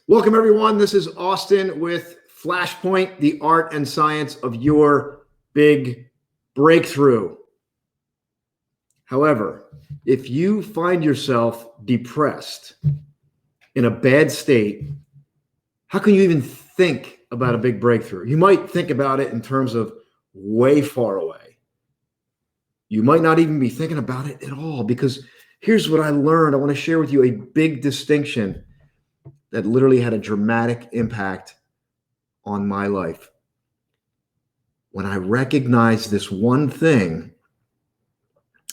Welcome, everyone. This is Austin with Flashpoint, the art and science of your big breakthrough. However, if you find yourself depressed in a bad state, how can you even think about a big breakthrough? You might think about it in terms of way far away. You might not even be thinking about it at all, because here's what I learned. I want to share with you a big distinction that literally had a dramatic impact on my life. When I recognized this one thing,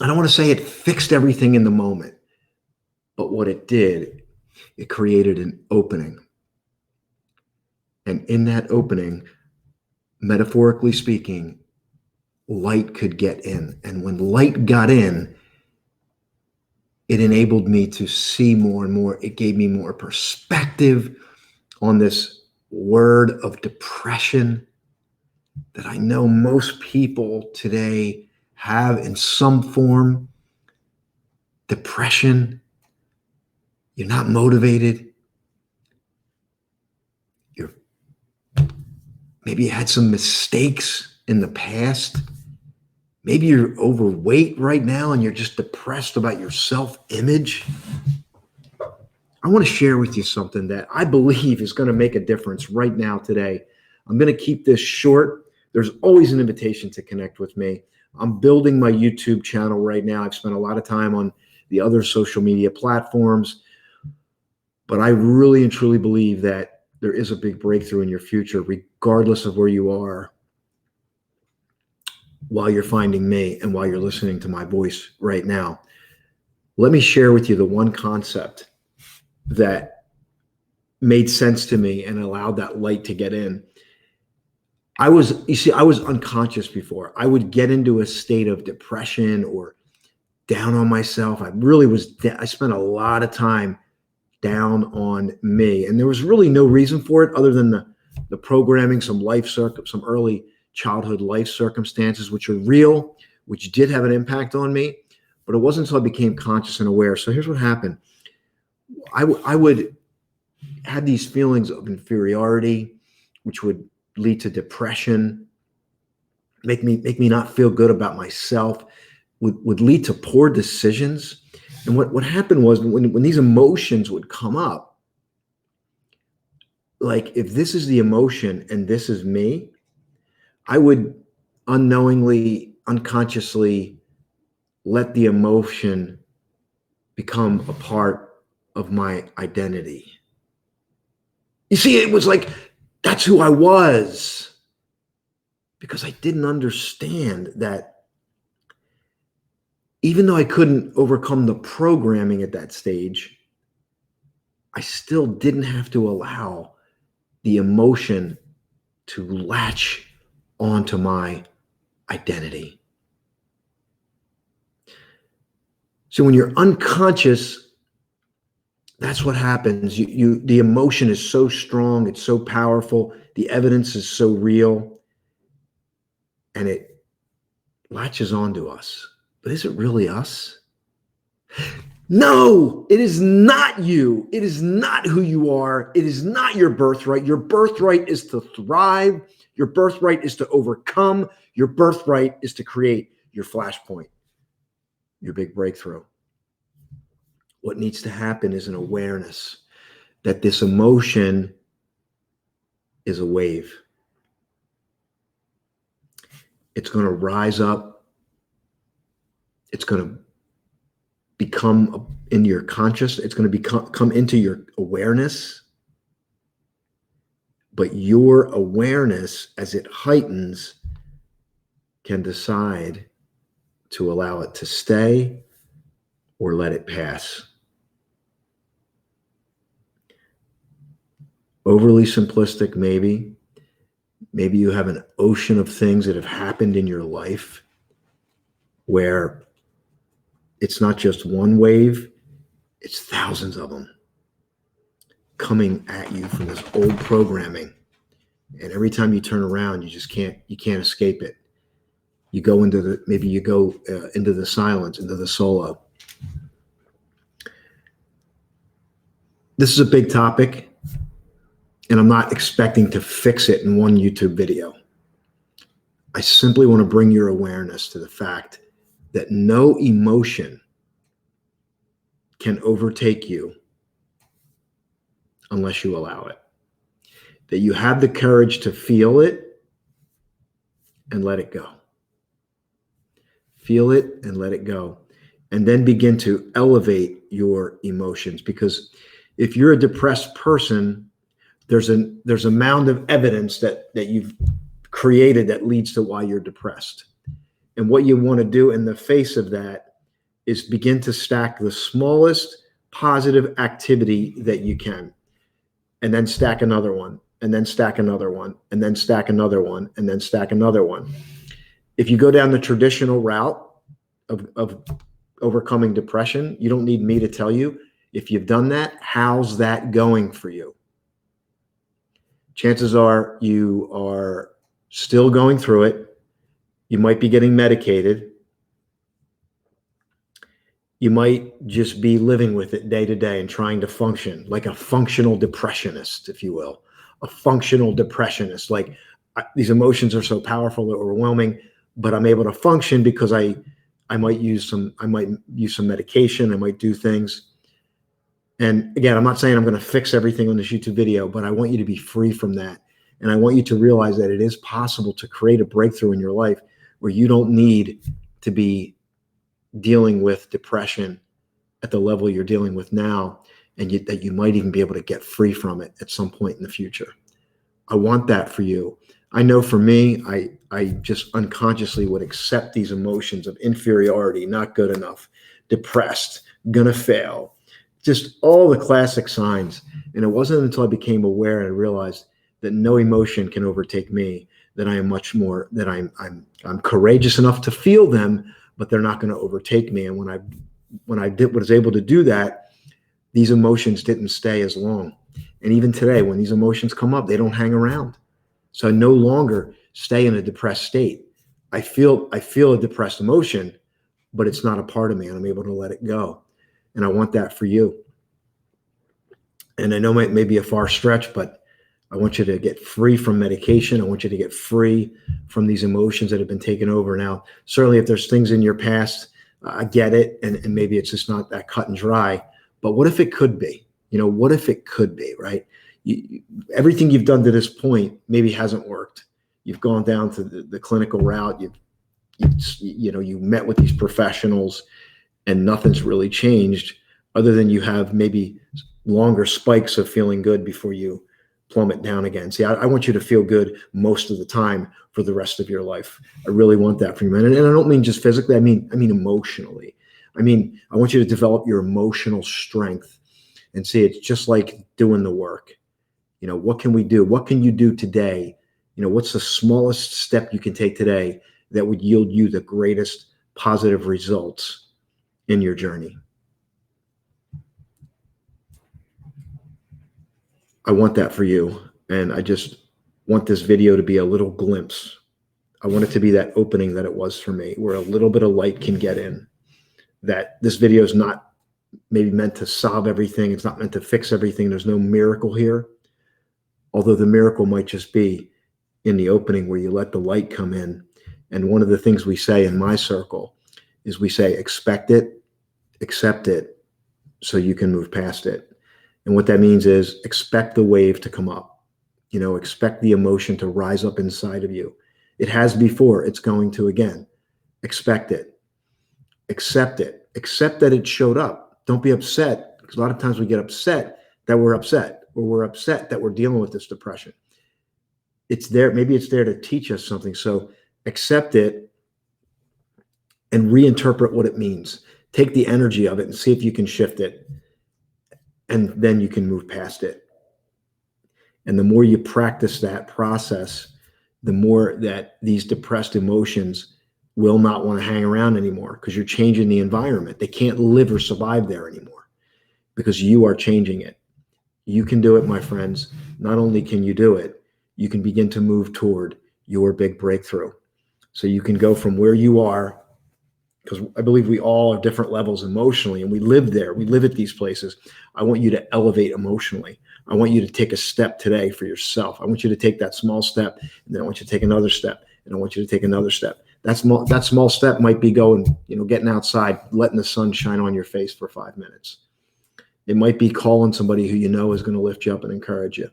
I don't want to say it fixed everything in the moment, but what it did, it created an opening. And in that opening, metaphorically speaking, light could get in. And when light got in, it enabled me to see more and more. It gave me more perspective on this word of depression that I know most people today have in some form. Depression. You're not motivated. Maybe you had some mistakes in the past. Maybe you're overweight right now and you're just depressed about your self-image. I want to share with you something that I believe is going to make a difference right now today. I'm going to keep this short. There's always an invitation to connect with me. I'm building my YouTube channel right now. I've spent a lot of time on the other social media platforms, but I really and truly believe that there is a big breakthrough in your future, regardless of where you are, while you're finding me and while you're listening to my voice right now. Let me share with you the one concept that made sense to me and allowed that light to get in. I was unconscious before. I would get into a state of depression or down on myself. I spent a lot of time down on me. And there was really no reason for it other than the programming, some early childhood life circumstances, which are real, which did have an impact on me. But it wasn't until I became conscious and aware. So here's what happened. I would have these feelings of inferiority, which would lead to depression, make me not feel good about myself, would lead to poor decisions. And what happened was when these emotions would come up, like if this is the emotion and this is me, I would unknowingly, unconsciously let the emotion become a part of my identity. You see, it was like, that's who I was, because I didn't understand that even though I couldn't overcome the programming at that stage, I still didn't have to allow the emotion to latch onto my identity. So when you're unconscious, that's what happens. The emotion is so strong, it's so powerful, the evidence is so real, and it latches onto us. But is it really us? No, it is not you. It is not who you are. It is not your birthright. Your birthright is to thrive. Your birthright is to overcome. Your birthright is to create your flashpoint, your big breakthrough. What needs to happen is an awareness that this emotion is a wave. It's going to rise up. It's going to become in your conscious. It's going to come into your awareness. But your awareness, as it heightens, can decide to allow it to stay or let it pass. Overly simplistic, maybe. Maybe you have an ocean of things that have happened in your life where it's not just one wave, it's thousands of them coming at you from this old programming. And every time you turn around, you can't escape it. You go into the silence, into the solo. This is a big topic. And I'm not expecting to fix it in one YouTube video. I simply want to bring your awareness to the fact that no emotion can overtake you unless you allow it. That you have the courage to feel it and let it go. Feel it and let it go. And then begin to elevate your emotions. Because if you're a depressed person, there's a mound of evidence that you've created that leads to why you're depressed. And what you want to do in the face of that is begin to stack the smallest positive activity that you can, and then stack another one, and then stack another one, and then stack another one, and then stack another one. If you go down the traditional route of overcoming depression, you don't need me to tell you. If you've done that, how's that going for you? Chances are you are still going through it. You might be getting medicated. You might just be living with it day to day and trying to function like a functional depressionist, if you will. A functional depressionist. Like, these emotions are so powerful, they're overwhelming, but I'm able to function because I might use some medication. I might do things. And again, I'm not saying I'm going to fix everything on this YouTube video, but I want you to be free from that. And I want you to realize that it is possible to create a breakthrough in your life where you don't need to be dealing with depression at the level you're dealing with now, and that you might even be able to get free from it at some point in the future. I want that for you. I know for me, I just unconsciously would accept these emotions of inferiority, not good enough, depressed, gonna fail, just all the classic signs. And it wasn't until I became aware and I realized that no emotion can overtake me, that I am much more, that I'm courageous enough to feel them, but they're not going to overtake me. And when I was able to do that, these emotions didn't stay as long. And even today, when these emotions come up, they don't hang around. So I no longer stay in a depressed state. I feel a depressed emotion, but it's not a part of me, and I'm able to let it go. And I want that for you. And I know it may be a far stretch, but I want you to get free from medication. I want you to get free from these emotions that have been taken over. Now, certainly if there's things in your past, I get it. And maybe it's just not that cut and dry, but what if it could be? What if it could be, right? Everything you've done to this point maybe hasn't worked. You've gone down to the clinical route. You met with these professionals and nothing's really changed, other than you have maybe longer spikes of feeling good before you plummet down again. See, I want you to feel good most of the time for the rest of your life. I really want that for you, man. And I don't mean just physically. I mean emotionally. I want you to develop your emotional strength and see it's just like doing the work. What can we do? What can you do today? What's the smallest step you can take today that would yield you the greatest positive results in your journey? I want that for you. And I just want this video to be a little glimpse. I want it to be that opening that it was for me, where a little bit of light can get in. That this video is not maybe meant to solve everything. It's not meant to fix everything. There's no miracle here. Although the miracle might just be in the opening where you let the light come in. And one of the things we say in my circle is we say, expect it, accept it, so you can move past it. And what that means is expect the wave to come up. Expect the emotion to rise up inside of you. It has before, it's going to again. Expect it. Accept it. Accept that it showed up. Don't be upset, because a lot of times we get upset that we're upset, or we're upset that we're dealing with this depression. It's there. Maybe it's there to teach us something. So accept it and reinterpret what it means. Take the energy of it and see if you can shift it. And then you can move past it. And the more you practice that process, the more that these depressed emotions will not want to hang around anymore, because you're changing the environment. They can't live or survive there anymore because you are changing it. You can do it, my friends. Not only can you do it, you can begin to move toward your big breakthrough. So you can go from where you are, because I believe we all are different levels emotionally, and we live there. We live at these places. I want you to elevate emotionally. I want you to take a step today for yourself. I want you to take that small step, and then I want you to take another step, and I want you to take another step. That small step might be going, getting outside, letting the sun shine on your face for 5 minutes. It might be calling somebody who you know is going to lift you up and encourage you.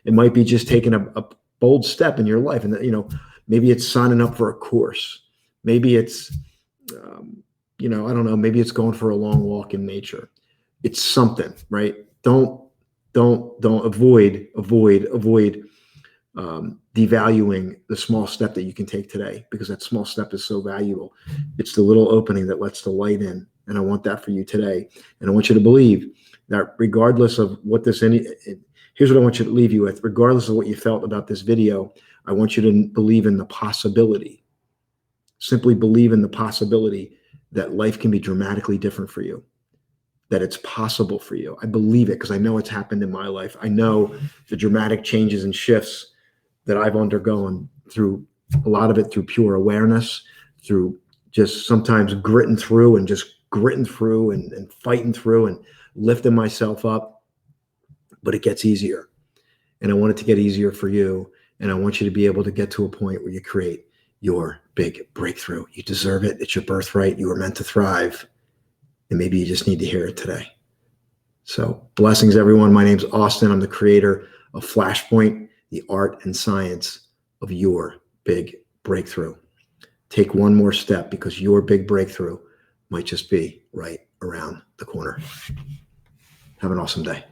It might be just taking a bold step in your life. And, maybe it's signing up for a course. Maybe it's, I don't know, maybe it's going for a long walk in nature. It's something, right? Don't avoid devaluing the small step that you can take today, because that small step is so valuable. It's the little opening that lets the light in. And I want that for you today. And I want you to believe that regardless of what here's what I want you to leave you with. Regardless of what you felt about this video, I want you to believe in the possibility. Simply believe in the possibility that life can be dramatically different for you, that it's possible for you. I believe it because I know it's happened in my life. I know the dramatic changes and shifts that I've undergone, through a lot of it through pure awareness, through just sometimes gritting through and fighting through and lifting myself up. But it gets easier. And I want it to get easier for you. And I want you to be able to get to a point where you create your big breakthrough. You deserve it. It's your birthright. You were meant to thrive. And maybe you just need to hear it today. So blessings, everyone. My name's Austin. I'm the creator of Flashpoint, the art and science of your big breakthrough. Take one more step, because your big breakthrough might just be right around the corner. Have an awesome day.